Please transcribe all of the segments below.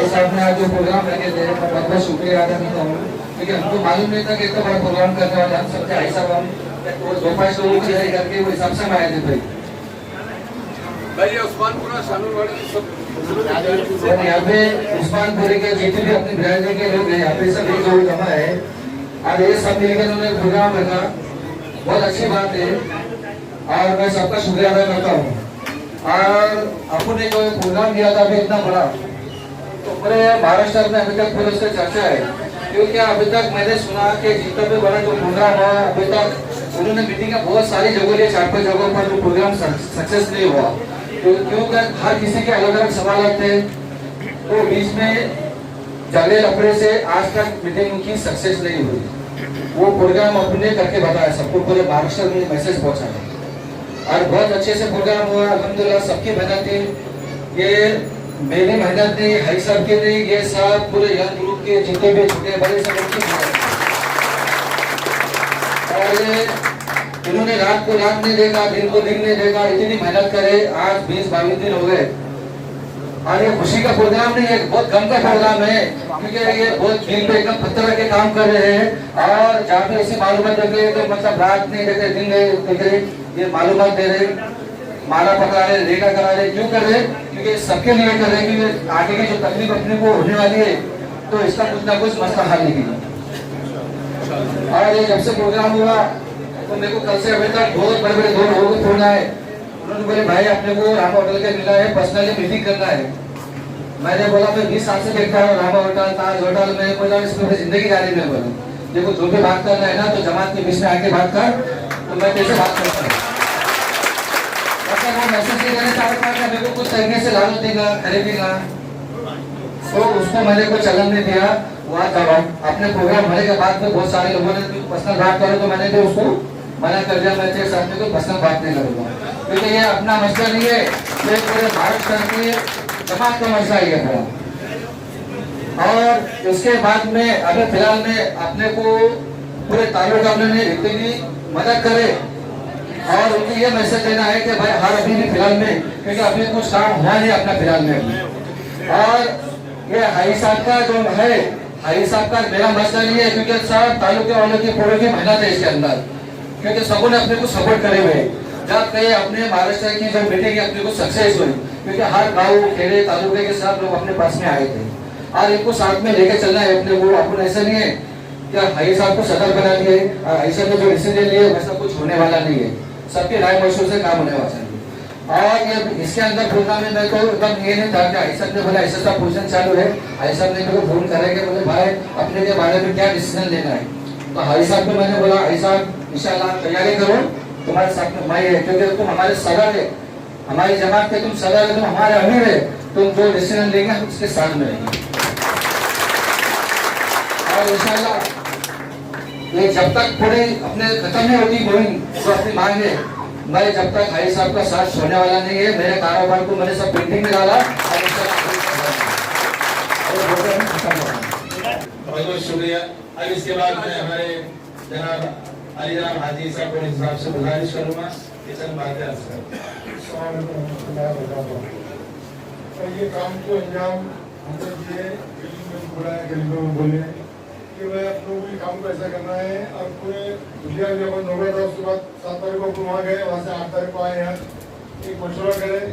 साहब ने आज जो प्रोग्राम रखे थे मैं बहुत बहुत शुक्रिया अदा करता हूँ, क्योंकि हमको मालूम नहीं था कि इतना बड़ा प्रोग्राम करने वाले हम सबसे भाई साहब हम वो 2-5 लोगों की तैयारी करके वो हिसाब से हम आए थे भाई। उस्मानपुरा सानूरवाड़ी सब यहाँ पे उस्मानपुरी के जितने भी अपने बिरादरी के लोग हैं यहाँ पे सब एक लोग जमा है। आज ये सब मिलकर उन्होंने प्रोग्राम रखा, बहुत अच्छी बात है और मैं सबका शुक्रिया अदा करता हूँ। और अपन ने जो प्रोग्राम किया था अभी इतना बड़ा, तो पूरे महाराष्ट्र में अभी तक पूरे उसका चर्चा है, क्योंकि अभी तक मैंने सुना कि जितना भी बड़ा जो प्रोग्राम हुआ अभी तक उन्होंने मीटिंग का बहुत सारी जगह लिए, 4-5 जगहों पर जो प्रोग्राम सक्सेस नहीं हुआ, क्योंकि हर किसी के अलग अलग सवाल थे, तो बीच में झगड़े लफड़े से आज तक मीटिंग की सक्सेस नहीं हुई। वो प्रोग्राम अपने करके बताया सबको, पूरे महाराष्ट्र में मैसेज पहुंचाया और बहुत अच्छे से प्रोग्राम हुआ अल्हम्दुलिल्लाह। सबकी मेहनत थी, ये मेरी मेहनत नहीं, हाई साहब की नहीं, ये सब पूरे यंग ग्रुप के जितने भी छोटे बड़े सब उनकी मेहनत। और इन्होंने रात को रात नहीं देखा, दिन को दिन नहीं देखा, इतनी मेहनत करे, आज 20-22 दिन हो गए। और ये खुशी का प्रोग्राम नहीं है, बहुत गम का प्रोग्राम है, क्योंकि ये बहुत दिल पे एकदम पत्थर के काम कर रहे हैं। और जहाँ पे ऐसी मालूमात देते हैं तो मतलब रात नहीं देते, दिन नहीं देते, ये मालूमात दे रहे, माला पकड़ा रहे, रेखा करा रहे, क्यों कर रहे? क्योंकि सबके लिए कर रहे, क्योंकि आगे की जो तकलीफ अपने को होने वाली है तो इसका कुछ ना कुछ मसला हल निकलेगा। और ये जब से प्रोग्राम हुआ तो मेरे को कल से अभी तक बहुत बड़े बड़े 2 लोगों को फोन आए, उन्होंने बोले भाई अपने को रामा होटल के मिला है, पर्सनली मीटिंग करना है। मैंने बोला मैं 20 साल से देखता हूँ रामा होटल, ताज होटल में, बोला इसमें जिंदगी जा रही है। बोला देखो जो भी बात करना है ना तो जमात के बीच में आके बात कर, तो मैं कैसे बात करता हूँ। वो मैसेज नहीं देना चाहता था, मेरे को कुछ तरीके से लालच देगा, खरीदेगा, तो उसको मैंने कोई चलन नहीं दिया। वहाँ जब अपने प्रोग्राम होने के बाद में बहुत सारे लोगों ने पर्सनल बात करे तो मैंने भी उसको मना कर दिया, मैं तेरे साथ में कोई पर्सनल बात नहीं करूँगा, क्योंकि ये अपना मसला नहीं है, ये पूरे महाराष्ट्र की जमात का मसला ही है पूरा। और उसके बाद में अभी फिलहाल में अपने को पूरे ताल्लुका ने इतनी मदद करे और उनको ये मैसेज देना है कि भाई हर अभी भी फिलहाल में, क्योंकि अभी कुछ काम हुआ नहीं अपना फिलहाल में। और ये हाई साहब का जो है, हाई साहब का मेरा मसला नहीं है, क्योंकि सब तालुके वालों की पूरे की मेहनत है इसके अंदर, क्योंकि सबों ने अपने को सपोर्ट करे हुए। जब कहीं अपने महाराष्ट्र की जो मीटिंग अपने को सक्सेस हुई, क्योंकि हर गाँव खेड़े तालुके के सब लोग अपने पास में आए थे और इनको साथ में लेके चलना है अपने को। अपन ऐसा नहीं है कि हाई साहब को सदर बना दिए, ऐसा तो जो डिसीजन लिए वैसा कुछ होने वाला नहीं है, सबके राय मशवरे से काम होने वाला है। और ये इसके अंदर प्रोग्राम में मैं तो एकदम ये नहीं था कि ऐसा ने बोला ऐसा सब पोजिशन चालू है, ऐसा ने मेरे को फोन करेंगे, बोले भाई अपने के बारे में क्या डिसीजन लेना है। तो हाई साहब को मैंने बोला ऐसा इंशाल्लाह तैयारी करो, तुम्हारे साथ में मैं है, क्योंकि तुम हमारे सदर है, हमारी जमात के तुम सदर है, तुम हमारे अमीर है, तुम जो डिसीजन लेंगे हम उसके साथ में रहेंगे। और इंशाल्लाह ये जब तक पूरी अपने खत्म नहीं होती गोविंद तो अपनी मांग है, मैं जब तक हाई साहब का साथ छोड़ने वाला नहीं है। मेरे कारोबार को मैंने सब पेंटिंग में डाला और बहुत शुक्रिया। अब इसके बाद मैं हमारे जनाब अलीराम हाजी साहब को हिसाब से गुजारिश करूंगा कि चंद बातें अर्ज करें। ये काम को अंजाम हमने दिए, गली में बोले कि भाई आप लोगों को काम को ऐसा करना है। और पूरे दुनिया में अपन होगा था, उसके बाद 7 तारीख को वहाँ गए, वहाँ से 8 तारीख को आए यहाँ, एक मशवरा करें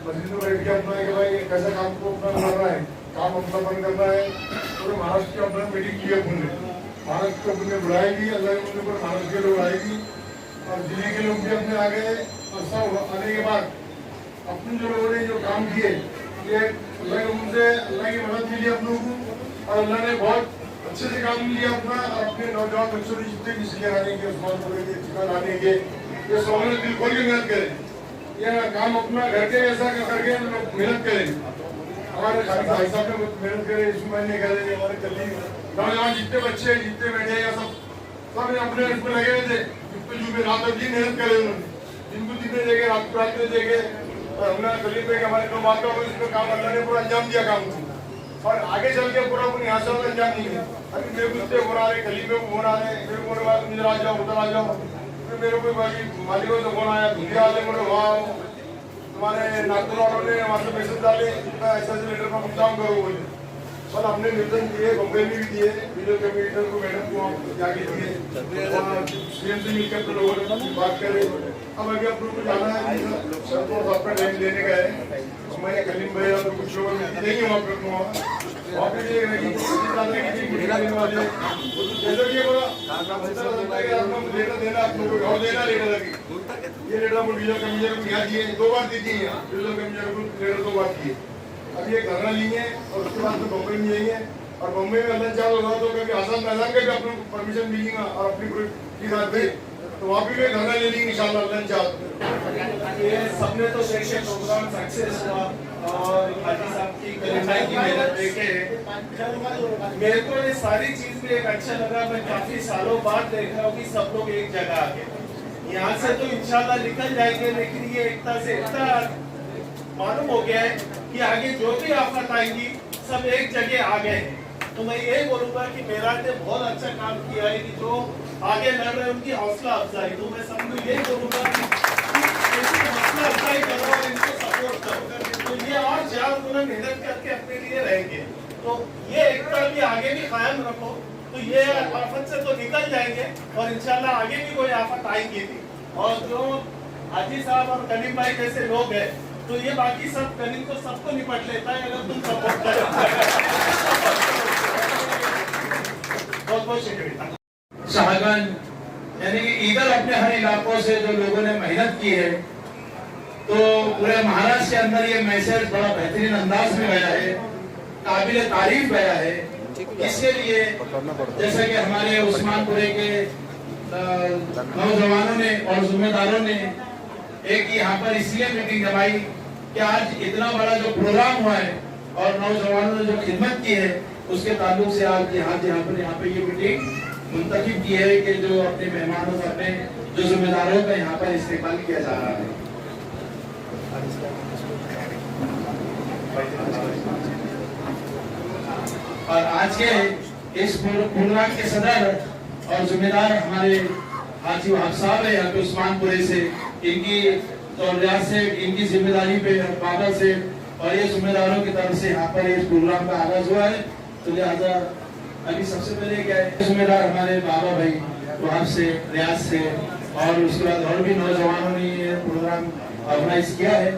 मस्जिद में बैठ के अपना कि भाई कैसा काम को अपना करना है, काम अपना बंद करना है। पूरे महाराष्ट्र की अपना मीटिंग की अपन ने, महाराष्ट्र को अपने बुलाएगी, अल्लाह के पूरे महाराष्ट्र के लोग आएगी और दिल्ली के लोग भी अपने आ गए। और सब आने के बाद अपने जो लोगों ने जो काम किए, ये अल्लाह की मदद मिली हम लोगों को और अल्लाह ने बहुत अच्छे से काम लिया अपना। अपने नौजवान बच्चों ने जितने भी इसलिए आने के उस्मानपुर के चिकन आने के, ये सब ने दिल खोल के मेहनत करें, यह काम अपना घर के ऐसा करके मेहनत करें। हमारे खाली भाई साहब ने मेहनत करे, इसमें नहीं करे, हमारे गली नौजवान जितने बच्चे जितने बैठे या सब अपने इसमें लगे हुए थे, जितने रात दिन मेहनत करे उन्होंने, जिनको जितने देखे रात को रात में देखे। और हमने गली पे हमारे 2 बात का इसमें काम अल्लाह ने पूरा अंजाम दिया काम को, और आगे चल के पूरा अपने यहाँ से अंजाम नहीं है। अभी मेरे को इतने फोन आ रहे, गली में फोन आ रहे, मेरे को बोले तुम इधर आ जाओ, उधर आ जाओ। फिर मेरे को मालिकों से फोन आया, दुनिया वाले बोले वहाँ तुम्हारे नागपुर वालों ने वहाँ से मैसेज डाले, ऐसा लेटर पर काम करो बोले। कल हमने निर्देश दिए, बम्बई में भी दिए, वीडियो कम्युनिकेटर को मैडम को वहाँ जाके दिए, वहाँ सीएम से मिलकर तो लोगों ने बात करे। अब अभी आप लोग को जाना है, सबको आपका टाइम देने का है। हमारे कलीम भाई और कुछ लोग नहीं है वहाँ पे ये देने वाले जैसे कि लेटर देना आप लोगों को और देना लेटर लगी ये लेटर हम वीडियो कम्युनिकेटर को यहाँ दिए, 2 बार दी थी यहाँ वीडियो कम्युनिकेटर को लेटर 2 बार दिए। अब ये धरना लेंगे और उसके बाद तो बम्बई में जाएंगे और बम्बई में अल्लाह चाह होगा तो कभी आसान मैदान का भी आप लोग परमिशन मिलेगा और अपनी की बात पे तो वहाँ भी धरना ले लेंगे इंशाल्लाह अल्लाह चाह। ये सबने तो देखे प्रोग्राम सक्सेस हुआ और हाजी साहब की कलिमाई की मेहनत देखे मेरे को ये सारी चीज भी एक अच्छा लगा। मैं काफी सालों बाद देख रहा हूँ कि सब लोग एक जगह आ गए। यहाँ से तो इंशाल्लाह निकल जाएंगे, लेकिन ये एकता से इतना मालूम हो गया है कि आगे जो भी आफत आएंगी सब एक जगह आ गए हैं। तो मैं यही बोलूंगा कि मेराज ने बहुत अच्छा काम किया है कि जो आगे लड़ रहे हैं उनकी हौसला अफजाई। तो मैं सबको यही बोलूंगा कि हौसला अफजाई करो और इनको सपोर्ट करो, तो ये और ज्यादा उन्होंने मेहनत करके अपने लिए रहेंगे। तो ये एकता भी आगे भी कायम रखो, तो ये आफत से तो निकल जाएंगे और इंशाल्लाह आगे भी कोई आफत आएंगी नहीं। और जो हाजी साहब और कलीम भाई जैसे लोग हैं तो ये बाकी सब कलीम तो सबको निपट लेता है अगर तुम सपोर्ट करो। बहुत बहुत शुक्रिया। शाहगन यानी कि इधर अपने हर इलाकों से जो लोगों ने मेहनत की है तो पूरे महाराष्ट्र के अंदर ये मैसेज बड़ा बेहतरीन अंदाज में गया है, काबिल तारीफ गया है। इसके लिए जैसे कि हमारे उस्मानपुरे के नौजवानों ने और जिम्मेदारों ने एक यहाँ पर इसलिए मीटिंग जमाई कि आज इतना बड़ा जो प्रोग्राम हुआ है और नौजवानों ने जो खिदमत की है उसके ताल्लुक से आज यहाँ पे ये मीटिंग मुंतखब की है कि जो अपने मेहमानों से अपने जो जिम्मेदारों का यहाँ पर इस्तेमाल किया जा रहा है। और आज के इस प्रोग्राम के सदर और जिम्मेदार हमारे हाजी वहाब साहब है यहाँ पे उस्मानपुरे से, इनकी तो रियाज से इनकी जिम्मेदारी पे बाबा से और ये जिम्मेदारों की तरफ से यहाँ पर इस प्रोग्राम का आगाज हुआ है। तो लिहाजा अभी सबसे पहले क्या है जिम्मेदार हमारे बाबा भाई वहाब से, रियाज से और उसके बाद और भी नौजवानों ने ये प्रोग्राम ऑर्गेनाइज किया है,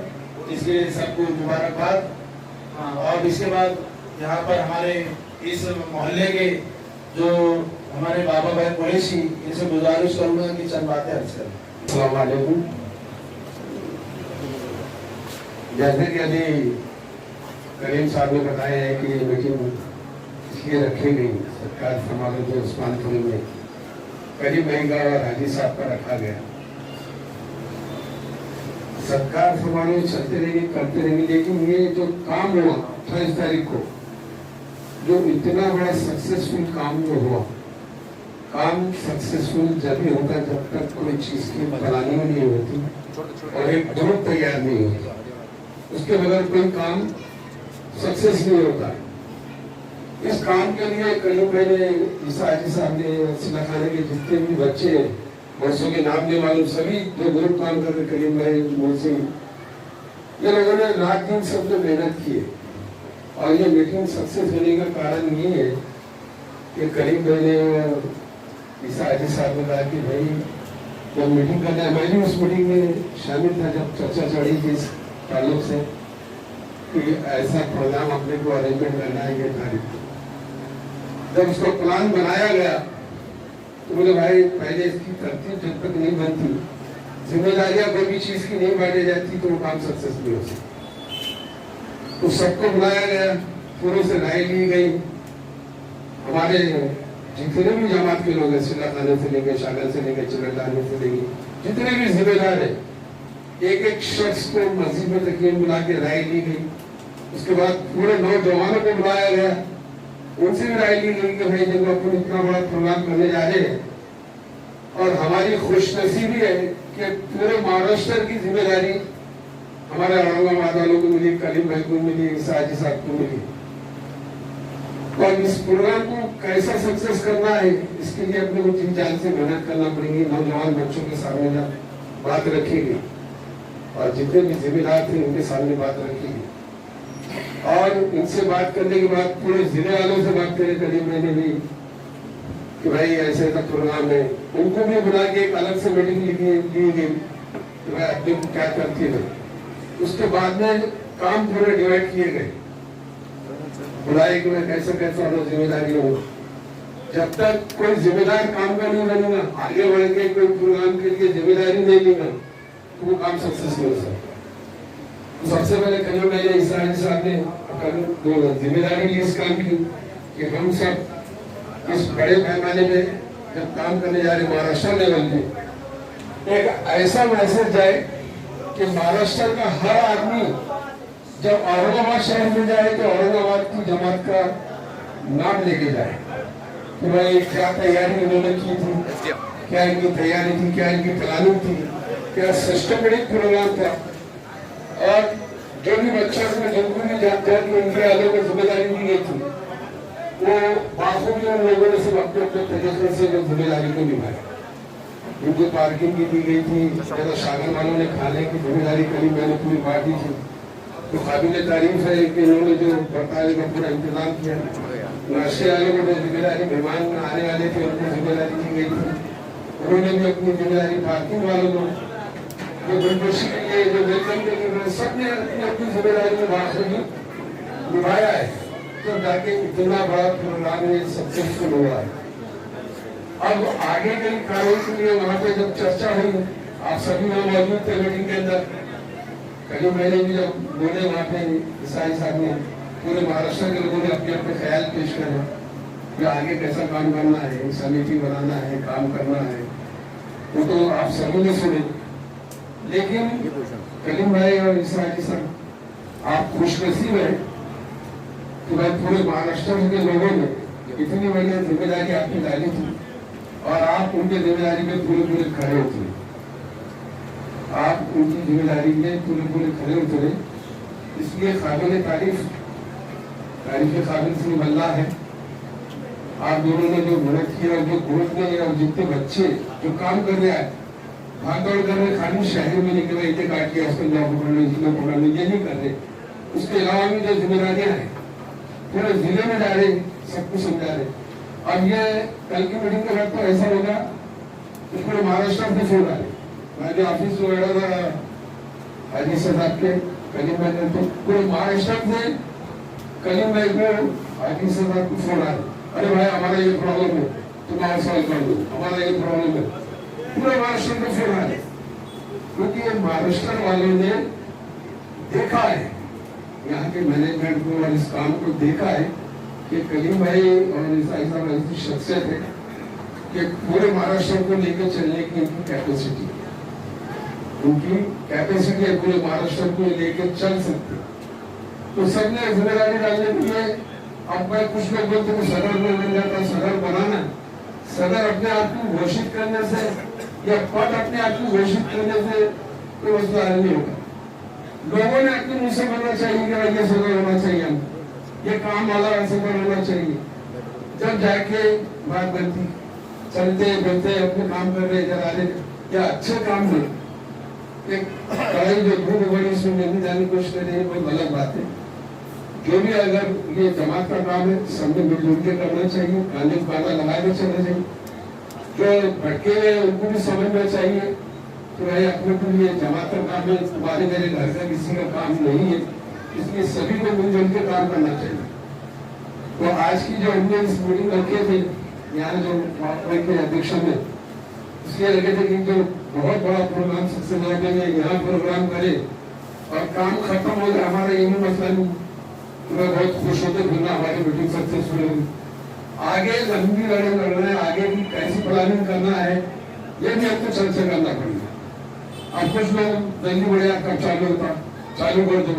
इसके लिए सबको मुबारकबाद। और इसके बाद यहाँ पर हमारे इस मोहल्ले के जो हमारे बाबा भाई कुरैशी, इनसे गुजारिश करूंगा कि चंद बातें अर्ज करें। अस्सलाम वालेकुम। जैसे कि अभी करीम साहब ने बताया है कि मीटिंग इसलिए रखी गई सरकार समारोह जो उस्मानपुरी में करीम भाई का और हाजी साहब का रखा गया। सरकार समारोह चलते रहेंगे करते रहेंगे, लेकिन ये जो काम हुआ 28 तारीख को जो इतना बड़ा सक्सेसफुल काम जो हुआ, काम सक्सेसफुल जब भी होता जब तक कोई चीज की प्लानिंग नहीं होती और एक ग्रुप तैयार नहीं होता, उसके बगैर कोई काम सक्सेस नहीं होता। इस काम के लिए करीब मैंने ईसा हाजी साहब ने सिला खाने के जितने भी बच्चे बच्चों के नाम नहीं मालूम, सभी जो ग्रुप काम कर रहे करीम भाई मुझसे ये लोगों ने रात दिन सब लोग मेहनत की है। और ये मीटिंग सक्सेस होने का कारण ये है कि करीब भाई ने ईसा हाजी साहब ने कहा कि भाई जब मीटिंग करना है, मैं भी उस मीटिंग में शामिल था जब चर्चा चढ़ी थी इस ताल्लुक से कि ऐसा प्रोग्राम अपने को अरेंजमेंट करना है ये तारीख। जब उसका प्लान बनाया गया तो बोले भाई पहले इसकी तरतीब जब तक नहीं बनती, जिम्मेदारियां कोई भी चीज की नहीं बांटी जाती तो वो काम सक्सेस नहीं हो सकता। तो सबको बुलाया गया, पूरे से राय ली गई। हमारे जितने भी जमात के लोग हैं, सिला खाने से लेकर शागल से लेकर चिरदाने से लेकर जितने भी जिम्मेदार है, एक एक शख्स को मस्जिद में तकीन बुला के राय ली गई। उसके बाद पूरे नौजवानों को बुलाया गया, उनसे भी राय ली गई कि भाई जब अपन इतना बड़ा प्रोग्राम करने जा रहे हैं और हमारी खुशनसीबी है कि पूरे महाराष्ट्र की जिम्मेदारी हमारे औरंगाबाद वालों को मिली, कलीम भाई को मिली, ईसा हाजी साहब को मिली। और इस प्रोग्राम को कैसा सक्सेस करना है इसके लिए अपने को जी जान से मेहनत करना पड़ेगी। नौजवान बच्चों के सामने जब बात रखेगी और जितने भी जिम्मेदार थे उनके सामने बात रखेगी और इनसे बात करने के बाद पूरे जिले वालों से बात करें करीब मैंने भी कि भाई ऐसे ऐसा प्रोग्राम है, उनको भी बुला के एक अलग से मीटिंग ली गई कि भाई आप लोग क्या करती है। उसके बाद में काम पूरे डिवाइड किए गए, बुलाए कि मैं कैसे कैसे और जिम्मेदारी हो। जब तक कोई जिम्मेदार काम का नहीं बनेगा, आगे बढ़ के कोई प्रोग्राम के लिए जिम्मेदारी नहीं लेगा तो वो काम सक्सेस नहीं हो सकता। तो सबसे पहले कल मैंने इसराइल साहब ने जिम्मेदारी ली इस काम की कि हम सब इस बड़े पैमाने पे जब काम करने जा रहे महाराष्ट्र लेवल पे, एक ऐसा मैसेज जाए कि महाराष्ट्र का हर आदमी जब औरंगाबाद शहर में जाए तो औरंगाबाद की जमात का नाम लेके जाए कि भाई क्या तैयारी उन्होंने की थी, क्या इनकी तैयारी थी, क्या इनकी प्लानिंग थी, क्या सिस्टमेटिक प्रोग्राम था। और जो भी बच्चा जिनको भी जानकारी इनके आगे में जिम्मेदारी दी गई थी वो बाखूबी उन लोगों ने सिर्फ अपने अपने तरीके से जो जिम्मेदारी को निभाई। उनको पार्किंग की दी गई थी, तो सागर वालों ने खाने की जिम्मेदारी करी, मैंने पूरी बांटी थी। तो काबिल तारीफ है कि इन्होंने जो बर्तावे का पूरा इंतजाम किया। नाश्ते वाले को जो जिम्मेदारी मेहमान आने वाले थे उनको जिम्मेदारी दी गई थी, उन्होंने भी अपनी जिम्मेदारी पार्किंग वालों को जो गुलबशी के लिए जो वेलकम के लिए सबने अपनी अपनी जिम्मेदारी बाखूबी निभाया है। तो जाके इतना बड़ा प्रोग्राम सक्सेसफुल हुआ है। अब आगे के कार्यों के लिए वहाँ पे जब चर्चा हुई, आप सभी वहाँ मौजूद थे मीटिंग के अंदर, कल मैंने भी जब बोले वहाँ पे ईसाई साहब ने पूरे महाराष्ट्र के लोगों ने अपने अपने ख्याल पेश करे कि आगे कैसा काम करना है, समिति बनाना है, काम करना है, वो तो आप सभी ने सुने। लेकिन कलीम भाई और ईसाई साहब आप खुशनसीब है कि भाई पूरे महाराष्ट्र के लोगों ने इतनी बड़ी जिम्मेदारी आपकी डाली थी और आप उनकी जिम्मेदारी में पूरे खड़े उतरे। आप उनकी जिम्मेदारी में पूरे खड़े उतरे, इसलिए काबिल तारीफ काबिल से बल्ला है। आप दोनों ने जो मेहनत की और जो ग्रुप ने और जितने बच्चे जो काम कर रहे हैं, भाग दौड़ कर रहे, खाली शहर में नहीं कर रहे, इतने काट के उसको जॉब पकड़ लो, इसमें पकड़ लो, ये नहीं कर रहे। उसके अलावा भी जो जिम्मेदारियां हैं पूरे जिले में जा रहे, सब कुछ समझा रहे। अब ये कल की मीटिंग के बाद तो ऐसा होगा कि पूरे महाराष्ट्र में छोड़ रहे। मैं जो ऑफिस में बैठा था हाजी साहब के कलीम भाई ने, तो पूरे महाराष्ट्र से कलीम भाई को हाजी साहब को फोन आया, अरे भाई हमारा ये प्रॉब्लम है, तुम और सॉल्व कर दो, हमारा ये प्रॉब्लम है। पूरे महाराष्ट्र को फोन आया क्योंकि ये महाराष्ट्र वालों ने देखा है, यहाँ के मैनेजमेंट को और इस काम को देखा है कि कलीम भाई और ईसाई साहब ऐसी शख्सियत है कि पूरे महाराष्ट्र को लेकर चलने की उनकी कैपेसिटी है, पूरे महाराष्ट्र को लेकर चल सकते। तो सबने जिम्मेदारी डालने के लिए, अब मैं कुछ लोग बोलते हैं सदर में बन जाता, सदर बनाना, सदर अपने आप को घोषित करने से या पद अपने आप को घोषित करने से कोई मसला नहीं होगा। लोगों ने अपने मुंह से बोलना चाहिए कि ये सदर होना चाहिए, हम ये काम वाला सदर होना चाहिए। जब जाके बात बनती, चलते बोलते अपने काम कर रहे इधर आ रहे, या अच्छे काम में एक कड़ाई जो धूप बड़ी उसमें नहीं जाने की कोशिश कर रही है, बहुत गलत बात है। जो भी अगर ये जमात का काम है, सबने मिलजुल के करना चाहिए, कानून कायदा लगा के चलना चाहिए। जो भटके हुए उनको भी समझना चाहिए कि भाई अपने को ये जमात का काम है, तुम्हारे मेरे घर का किसी का काम नहीं है, इसलिए सभी को मिलजुल के काम करना चाहिए। तो आज की जो हमने इस मीटिंग रखे थे यहाँ जो के अध्यक्ष में, इसलिए लगे थे कि जो बहुत बड़ा प्रोग्राम सक्सेस हो गया, यहाँ प्रोग्राम करे और काम खत्म हो गया, हमारा यही मसला नहीं। मैं बहुत खुश होते फिरना हमारी मीटिंग सक्सेसफुल होगी। आगे लंबी लड़ाई लड़ना है, आगे की कैसी प्लानिंग करना है, ये भी हमको चर्चा करना पड़ेगा। अब कुछ लोग जल्दी बढ़िया कब चालू कर दो,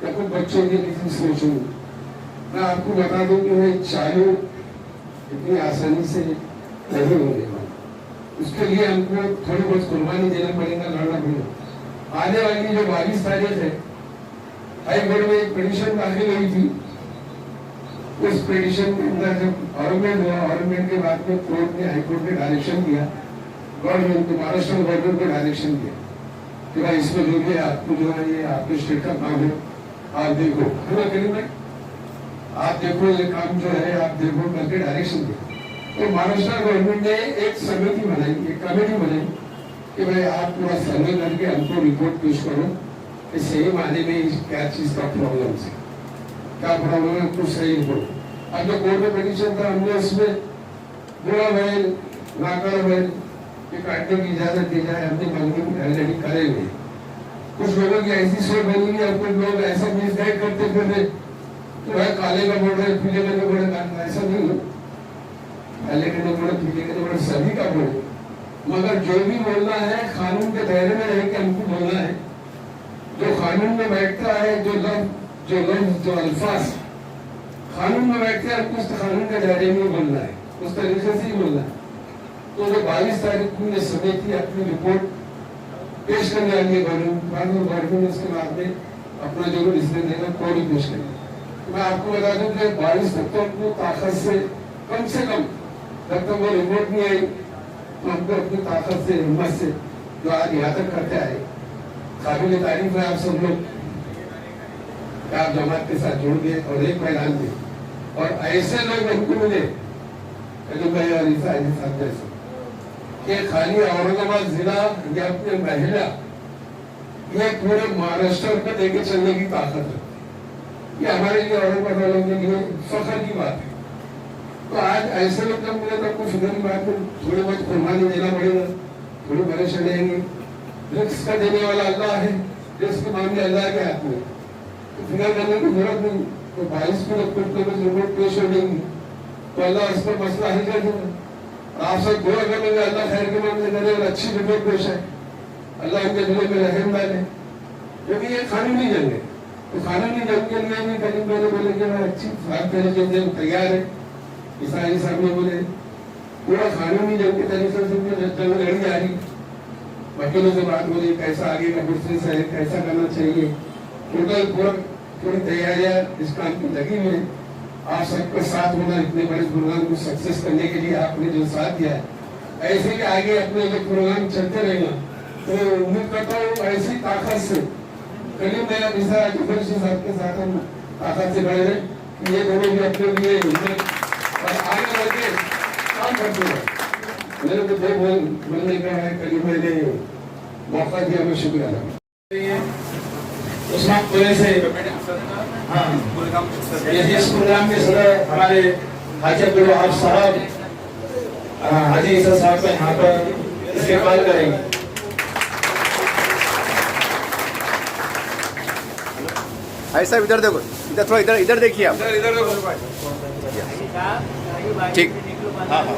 या कुछ बच्चों के किसी सोचो। मैं आपको बता दूं कि वो चालू इतनी आसानी से नहीं होने वाला, उसके लिए हमको थोड़ी बहुत कुर्बानी देना पड़ेगा, लड़ना पड़ेगा। आने वाली जो 22 तारीख है, हाई कोर्ट में एक पिटीशन दाखिल हुई थी। उस पिटीशन के अंदर जब ऑर्गुमेंट हुआ, ऑर्गुमेंट के बाद में कोर्ट ने, हाई कोर्ट ने डायरेक्शन दिया, गवर्नमेंट को, महाराष्ट्र गवर्नमेंट को डायरेक्शन दिया कि भाई इसमें जो भी आपको जो है ये आपके स्टेट का काम है, आप देखो है ना करीम भाई, आप देखो ये काम जो है, आप देखो करके डायरेक्शन दे। तो महाराष्ट्र गवर्नमेंट ने एक समिति बनाई, एक कमेटी बनाई कि भाई आप पूरा सर्वे करके हमको रिपोर्ट पेश करो कि सही मायने में क्या चीज का प्रॉब्लम है, क्या प्रॉब्लम है, कुछ सही रिपोर्ट। अब जो कोर्ट में पिटीशन था, हमने उसमें बोला भाई नाकर भाई कि काटने की इजाजत दी जाए, हमने मांगी ऑलरेडी करेंगे। कुछ लोगों की ऐसी सोच बनी हुई है, कुछ लोग ऐसा मिसगाइड करते फिर तो भाई काले का बोल रहे, पीले का बोले, ऐसा नहीं है। काले का बोले, पीले का बोले, सभी का बोले, मगर जो भी बोलना है कानून के दायरे में रह के हमको बोलना है। जो कानून में बैठता है, जो अल्फाज कानून में बैठते हैं, कुछ कानून के दायरे में बोलना है, उस तरीके से ही बोलना है। तो जो 22 तारीख को ये समिति अपनी रिपोर्ट पेश करने वाली है गवर्नमेंट, उसके बाद में अपना जो डिसीजन देगा कोर्ट ही पेश करेगा। मैं आपको बता दूं कि 22 तक तो अपनी ताकत से कम जब तक वो रिपोर्ट नहीं आई तो हमको अपनी ताकत से, हिम्मत से जो आज यहाँ तक करते आए, काबिल तारीफ है आप सब लोग, आप जमात के साथ जुड़ गए और एक मैदान में, और ऐसे लोग हमको मिले कलीम भाई और ईसा अली साहब जैसे, कि खाली औरंगाबाद जिला या अपने महिला, ये पूरे महाराष्ट्र को लेके चलने की ताकत है। ये हमारे लिए औरंगाबाद वालों के लिए फख्र की बात है। तो आज ऐसे लोग जब मिले तो आपको फिक्र की बात में थोड़ी बहुत कुर्बानी देना पड़ेगा, थोड़ी परेशानी आएंगी। रिस्क का देने वाला अल्लाह है, रिस्क के मामले अल्लाह के हाथ में, तो फिक्र करने की जरूरत नहीं। तो 22 को रिपोर्ट पेश हो जाएंगी तो अल्लाह उस पर मसला हल कर देगा। आप सब दुआ करेंगे अल्लाह खैर के मामले करे और अच्छी रिपोर्ट पेश है, अल्लाह उनके दिलों में रहम डाले, क्योंकि ये कानूनी जंग है। तो कानूनी जंग के लिए भी करीब मैंने बोले कि मैं अच्छी बात तरीके से तैयार है। ईसाई साहब ने बोले पूरा कानूनी जंग के तरीके से जंग लड़ी जा रही, वकीलों से बात बोली कैसा आगे का प्रोसेस है, कैसा करना चाहिए, टोटल पूरी तैयारियां इस काम की लगी हुई है। आप सबके साथ होना, इतने बड़े प्रोग्राम को सक्सेस करने के लिए आपने जो साथ दिया है, ऐसे ही आगे अपने जो प्रोग्राम चलते रहेगा। तो उम्मीद करता हूँ ऐसी ताकत से करीब मैं साहब के साथ हम ताकत से बढ़े रहे, ये दोनों भी अपने लिए और आगे बढ़ के काम करते हैं। मेरे को दो बोलने का है, करीब मैंने मौका दिया, मैं शुक्रिया अदा उस्मानपुरे से। हाँ, इस प्रोग्राम के सदर हमारे हाजी अब्दुल वहाब साहब, हाजी ईसा साहब को यहाँ पर इस्तेमाल करेंगे। भाई साहब इधर देखो, इधर थोड़ा इधर देखिए आप। इधर देखो। ठीक, हाँ हाँ।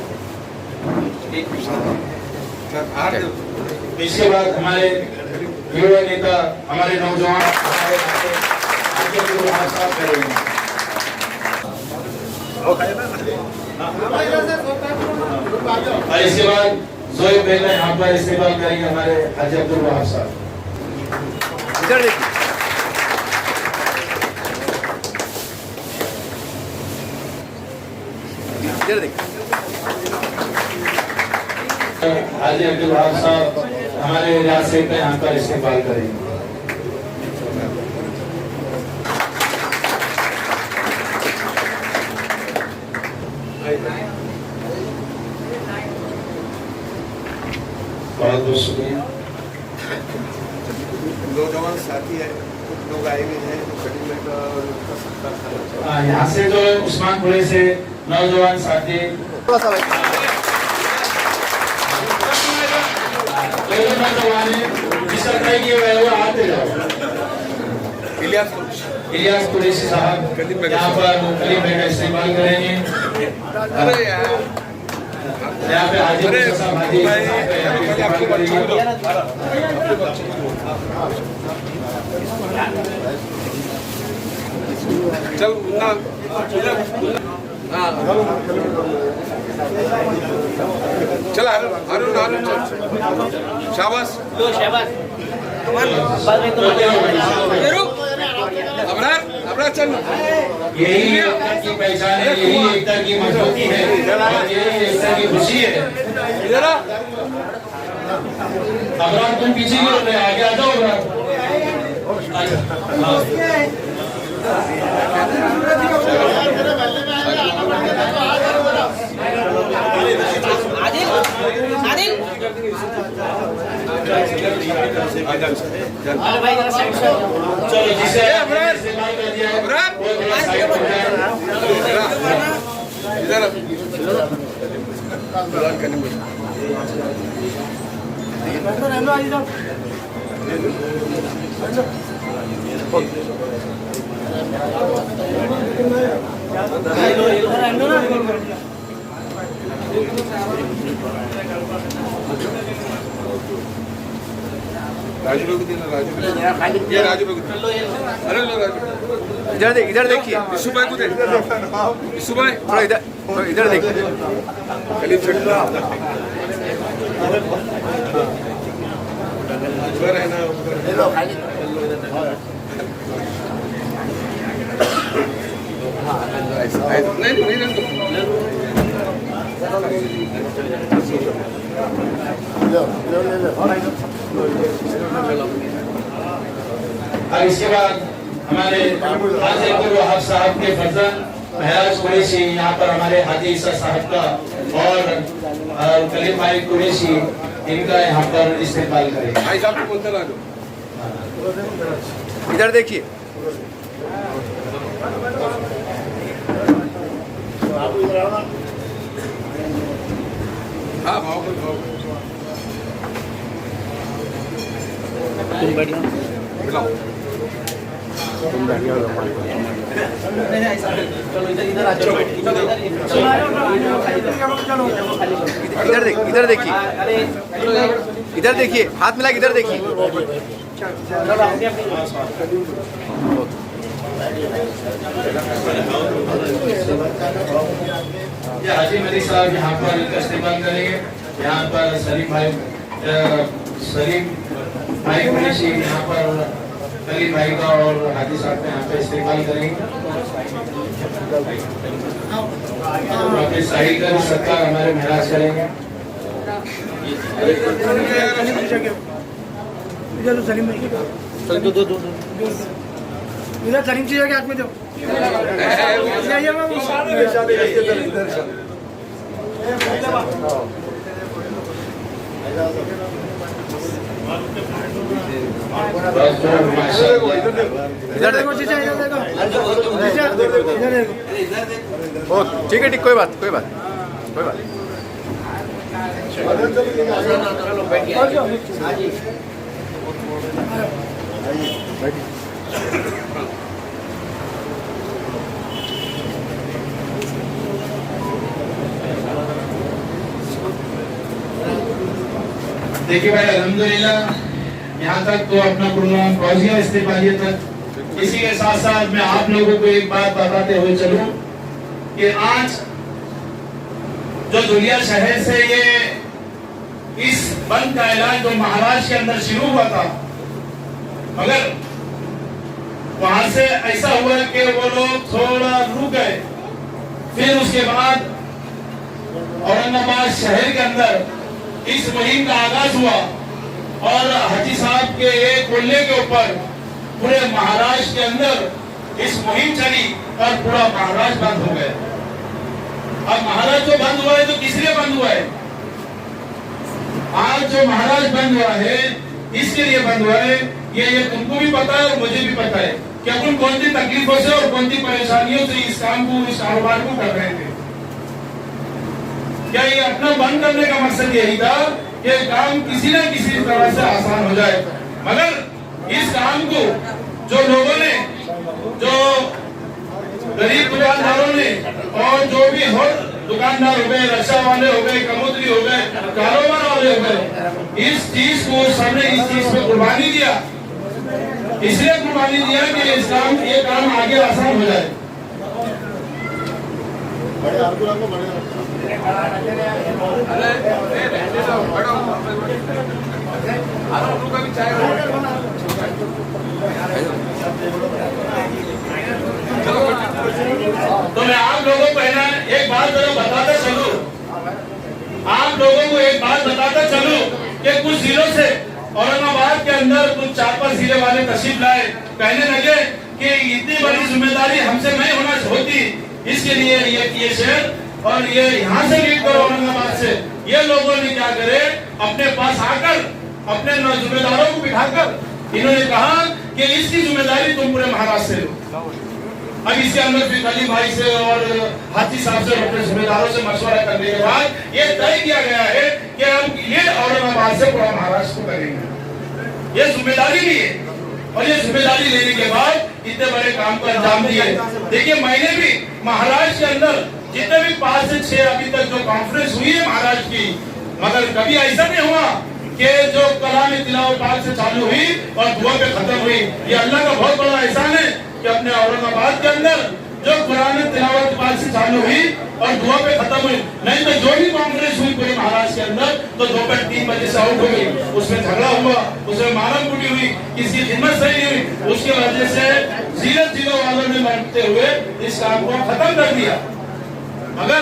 इसके बाद हमारे युवा नेता, हमारे नौजवान करेंगे। और इसके बाद जोए पहले यहाँ पर इस्तेमाल करेंगे हमारे हाजी अब्दुल वहाब साहब। इधर देखिए, इधर देखिए। हाजी अब्दुल वहाब साहब हमारे रियासत में यहाँ पर इस्तेमाल करेंगे। बहुत बहुत शुक्रिया। नौजवान साथी है, कुछ लोग आए हुए हैं, यहाँ से जो उस्मानपुरे से नौजवान साथी थोड़ा सा नौजवान जिसका तय किया हुआ है वो आते जाओ। इलियास कुरैशी साहब यहाँ पर कलीम भाई का इस्तेमाल करेंगे। यहाँ पे हाजी साहब हाजी इस्तेमाल करेंगे। चल ना चल अरुण अरुण शाबाश अबरार चल। यही एकता की पहचान है, यही एकता की मजबूती है और यही एकता की खुशी है। अबरार तुम पीछे क्यों हो रहे, आगे आ जाओ अबरार। चल चल चलो जिसे अबरार। इस्तेमाल कर दिया है, अबरार। वो थोड़ा साइड हो जाए। इधर बुलान करने में राजू लोग देना राजू ये राजू लोग अरे लो राजू इधर देखिए विशु भाई को दे विशु भाई थोड़ा इधर देखिए कलीम सेट उधर है ना नहीं और इसके बाद हमारे हाजी अब्दुल वहाब साहब के फर्जंद महराज कुरैशी यहाँ पर हमारे हाजी ईसा साहब का और कलीम भाई कुरैशी इनका यहाँ पर इस्तेमाल करेंगे। भाई साहब को बोलते राजू इधर देखिए हाँ भाव भाव बुलाओ इधर देखिए हाथ मिला इधर देखिए ये हाजी मलिक साहब यहाँ पर इनका इस्तेमाल करेंगे। यहाँ पर सलीम भाई कुरैशी यहाँ पर कलीम भाई का और हाजी साहब का यहाँ पे इस्तेमाल करेंगे। वापिस साहिल का भी सत्कार हमारे महराज करेंगे। इधर सलीम चाहिए हाथ में दो इधर देखो ओ ठीक है ठीक कोई बात देखिए भाई अल्हम्दुलिल्लाह यहाँ तक तो अपना प्रोग्राम पहुँच गया इस्तेमालियत तक। इसी के साथ साथ मैं आप लोगों को एक बात बताते हुए चलूं कि आज जो दुनिया शहर से ये इस बंद का ऐलान जो महाराष्ट्र के अंदर शुरू हुआ था, मगर वहां से ऐसा हुआ कि वो लोग थोड़ा रुक गए। फिर उसके बाद औरंगाबाद शहर के अंदर इस मुहिम का आगाज हुआ और हाजी साहब के एक बोलने के ऊपर पूरे महाराष्ट्र के अंदर इस मुहिम चली और पूरा महाराष्ट्र बंद हो गया। अब महाराष्ट्र जो बंद हुआ है तो किस लिए बंद हुआ है? आज जो महाराष्ट्र बंद हुआ है इसके लिए बंद हुआ है, ये तुमको भी पता है और मुझे भी पता है कि अपन कौन सी तकलीफों से और कौन सी परेशानियों से इस काम को, इस कारोबार को कर रहे थे। क्या ये अपना बंद करने का मकसद यही था कि काम किसी न किसी तरह से आसान हो जाए, मगर इस काम को जो लोगों ने, जो गरीब दुकानदारों ने और जो भी हो दुकानदार हो गए, रक्षा वाले हो गए, कमोदरी हो गए, कारोबार वाले हो गए, इस चीज को सबने इस चीज पे कुर्बानी दिया। इसलिए कुर्बानी दिया कि ये काम आगे आसान हो जाए। तो मैं आप लोगों को एक बात बताता चलूं, आप लोगों को एक बात बताता चलूं कि कुछ जिलों से औरंगाबाद के अंदर कुछ 4-5 जिले वाले तशरीफ लाए, कहने लगे कि इतनी बड़ी जिम्मेदारी हमसे नहीं होना होती, इसके लिए ये शहर और ये यहाँ से लीड करो औरंगाबाद से। ये लोगों ने क्या करे, अपने पास आकर अपने जिम्मेदारों को बिठाकर इन्होंने कहा कि इसकी जिम्मेदारी तुम पूरे महाराष्ट्र से लो। अब इसके अंदर फिर कलीम भाई से और हाथी साहब से अपने जिम्मेदारों से मशवरा करने के बाद ये तय किया गया है कि हम ये औरंगाबाद से पूरा महाराष्ट्र को करेंगे। ये जिम्मेदारी भी है और ये जिम्मेदारी लेने के बाद इतने बड़े काम को अंजाम दिए। देखिए मैंने भी महाराष्ट्र के अंदर जितने भी 5 से 6 अभी तक जो कॉन्फ्रेंस हुई है महाराष्ट्र की, मगर कभी ऐसा नहीं हुआ कि जो कलाम तिलावत पाक से चालू हुई और दुआ पे खत्म हुई। ये अल्लाह का बहुत बड़ा एहसान है कि अपने औरंगाबाद के अंदर जो कुरान तिलावत पाक से चालू हुई और दुआ पे खत्म हुई, नहीं तो जो भी कॉन्फ्रेंस हुई पूरे महाराष्ट्र के अंदर तो दोपहर 3 बजे से आउट हो गई, उसमें झगड़ा हुआ, उसमें मारम कुटी हुई, किसी खिदमत सही नहीं हुई। उसकी वजह से जीरो वालों ने लड़ते हुए इस काम को खत्म कर दिया। मगर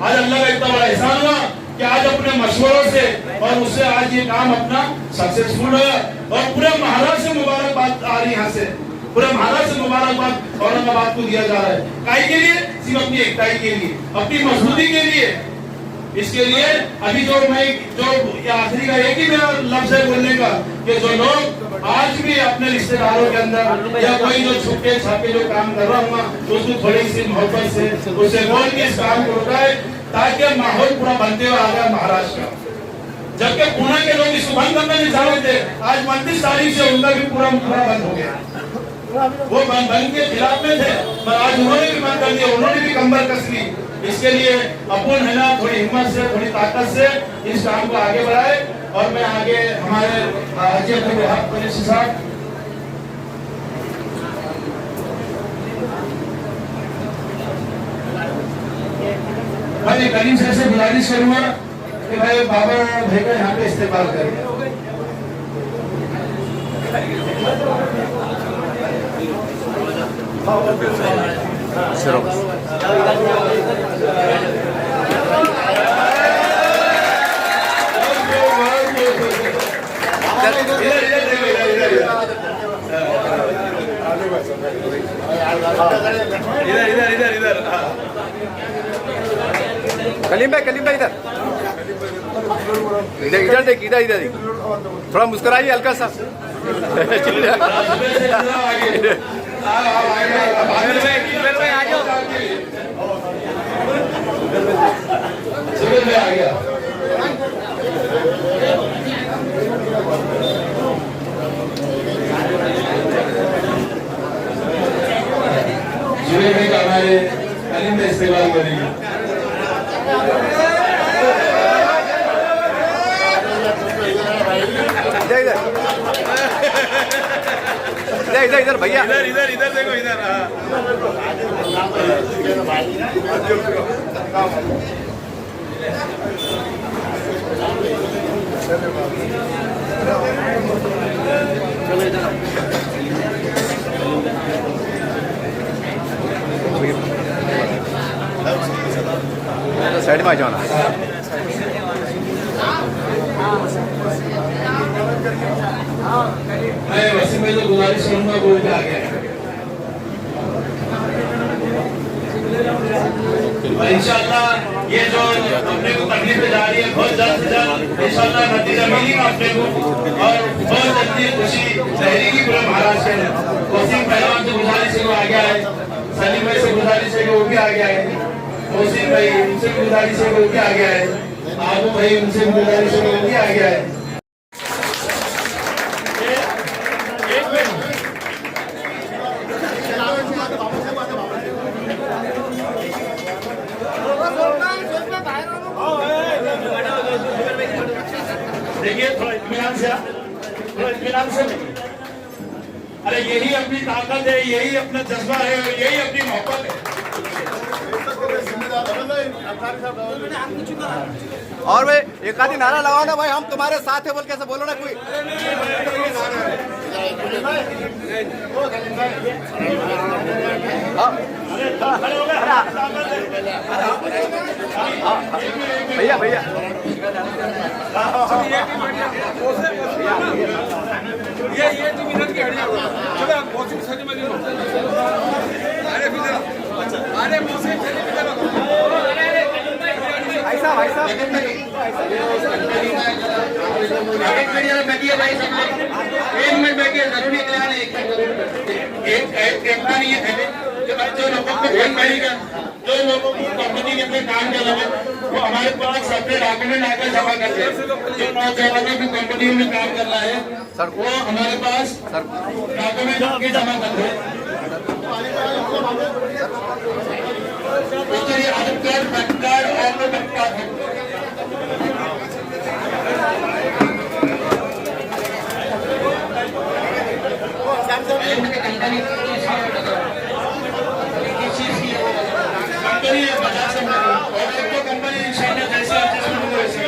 आज अल्लाह का इतना बड़ा एहसान हुआ कि आज अपने मशवरों से और उससे आज ये काम अपना सक्सेसफुल हुआ और पूरे महाराष्ट्र से मुबारकबाद आ रही यहाँ से, पूरे महाराष्ट्र से मुबारकबाद औरंगाबाद को दिया जा रहा है। काहे के लिए? सिर्फ अपनी एकताई के लिए, अपनी मजबूती के लिए। इसके लिए अभी जो आखिरी का एक ही मेरा लफ्ज है बोलने का कि जो लोग आज भी अपने रिश्तेदारों के अंदर या कोई जो छुपके छापे जो काम कर रहा हूँ उसको थोड़ी सी मोहब्बत से उसे बोल के इस काम को रुकाए ताकि माहौल पूरा बनते हुए आ गया महाराष्ट्र का। जबकि पुणे के लोग इसको बंद करना नहीं चाह रहे थे, आज 29 तारीख से उनका भी पूरा बंद हो गया। वो बंद के खिलाफ में थे पर आज उन्होंने भी बंद कर दिया, उन्होंने भी कंबर कस ली। इसके लिए अपन है ना थोड़ी हिम्मत से थोड़ी ताकत से इस काम को आगे बढ़ाए। और मैं आगे हमारे हाजी अब्दुल वहाब कुरैशी साहब भाई करीम साहब से गुजारिश करूंगा कि भाई बाबा भाई का यहाँ पे इस्तेमाल करें। इधर कलीम भाई इधर इधर देख, इधर थोड़ा मुस्कुराइए हल्का सा। हमारे कलीम में इस्तेमाल करेंगे। इधर भैया इधर देखो इधर। साइड में आ जाना। मैं वैसे में जो गुजारिश करूंगा वो भी आ गया और इंशाअल्लाह ये जो अपने को तकलीफें जा रही है बहुत जल्द से जल्द इंशाअल्लाह नतीजा मिलेगा अपने को और बहुत जल्दी खुशी लहरेगी पूरे महाराष्ट्र में। वसीम पहलवान से गुजारिश है वो आ गया है, सलीम भाई से गुजारिश है वो भी आ गया है, वसीम भाई उनसे भी गुजारिश है वो भी आ गया है, आबू भाई उनसे भी गुजारिश है वो भी आ गया है। देखिए थोड़ा इत्मीनान से अरे यही अपनी ताकत है, यही अपना जज्बा है, यही अपनी मोहब्बत है। और भाई एक आधी नारा लगाओ ना भाई, हम तुम्हारे साथ है बोल कैसे बोलो ना कोई। भैया भैया ये 2 मिनट की हड़िया चलो मौसम सच में अरे मौसम भाई साहब एक बैठिए भाई सब लोग, 1 मिनट बैठिए, जरूरी है नहीं, एक कहना नहीं है कि भाई जो लोगों को फोन करेगा, जो लोगों को कंपनी ने अपने काम के अलावा वो हमारे पास अपने डॉक्यूमेंट आकर जमा करते हैं। जो नौजवानों की कंपनी में काम करना है वो हमारे पास डॉक्यूमेंट आके जमा करते हैं। उसके लिए आधार कार्ड, पैन कार्ड और पैन कार्ड कंपनी है 50 कंपनी और एक तो कंपनी इंशाल्लाह जैसे एडजस्टमेंट हो वैसे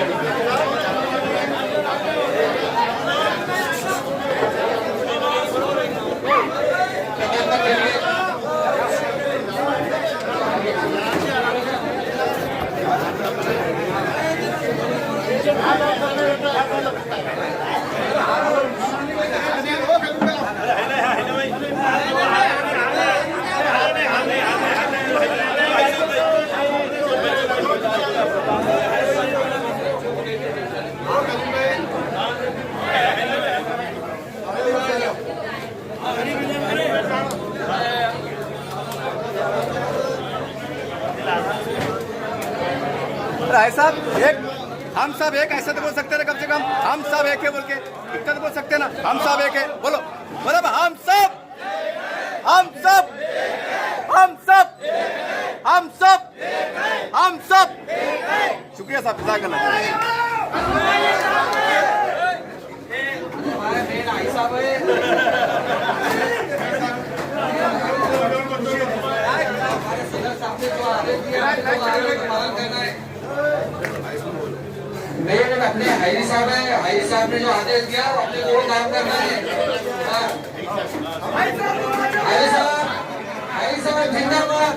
राय साहब एक, हम सब एक ऐसे तो बोल सकते हैं कम से कम, हम सब एक है बोल के इतना तो बोल सकते हैं ना, हम सब एक है, बोलो बोलो हम सब, हम सब, हम सब, हम सब, हम सब। शुक्रिया साहब, नहीं लोग अपने हाई साहब है, हाई साहब ने जो आदेश दिया वो अपने को काम करना है। हाई साहब जिंदाबाद।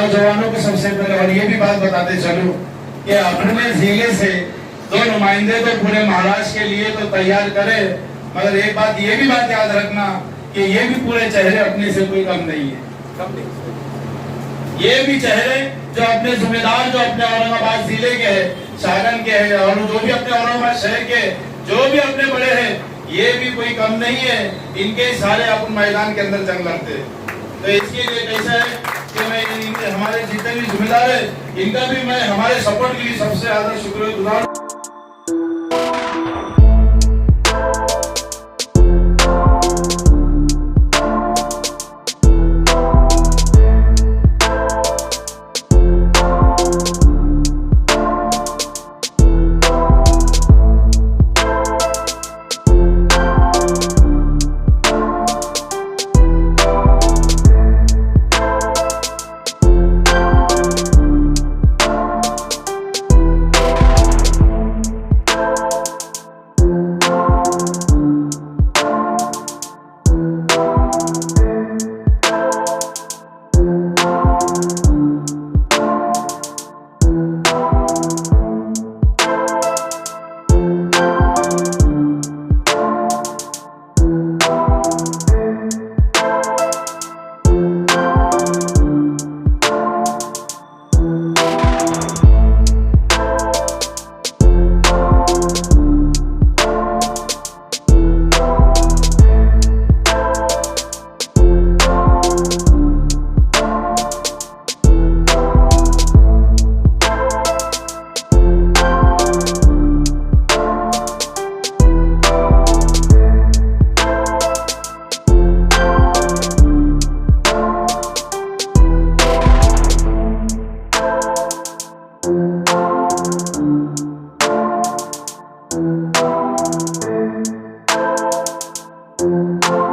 नौजवानों को सबसे पहले और ये भी बात बताते चलो कि अपने जिले से 2 नुमाइंदे तो पूरे महाराष्ट्र के लिए तो तैयार करे, मगर एक बात ये भी बात याद रखना कि ये भी पूरे चेहरे अपने से कोई कम नहीं है। ये भी चेहरे जो अपने जिम्मेदार, जो अपने औरंगाबाद जिले के है, सागन के है, और जो भी अपने औरंगाबाद शहर के जो भी अपने बड़े हैं, ये भी कोई कम नहीं है। इनके सारे अपन मैदान के अंदर जंग लड़ते हैं। तो इसके लिए कैसा है कि मैं हमारे जितने भी जिम्मेदार है, इनका भी मैं हमारे सपोर्ट के लिए सबसे ज्यादा शुक्रगुजार हूं। Thank you.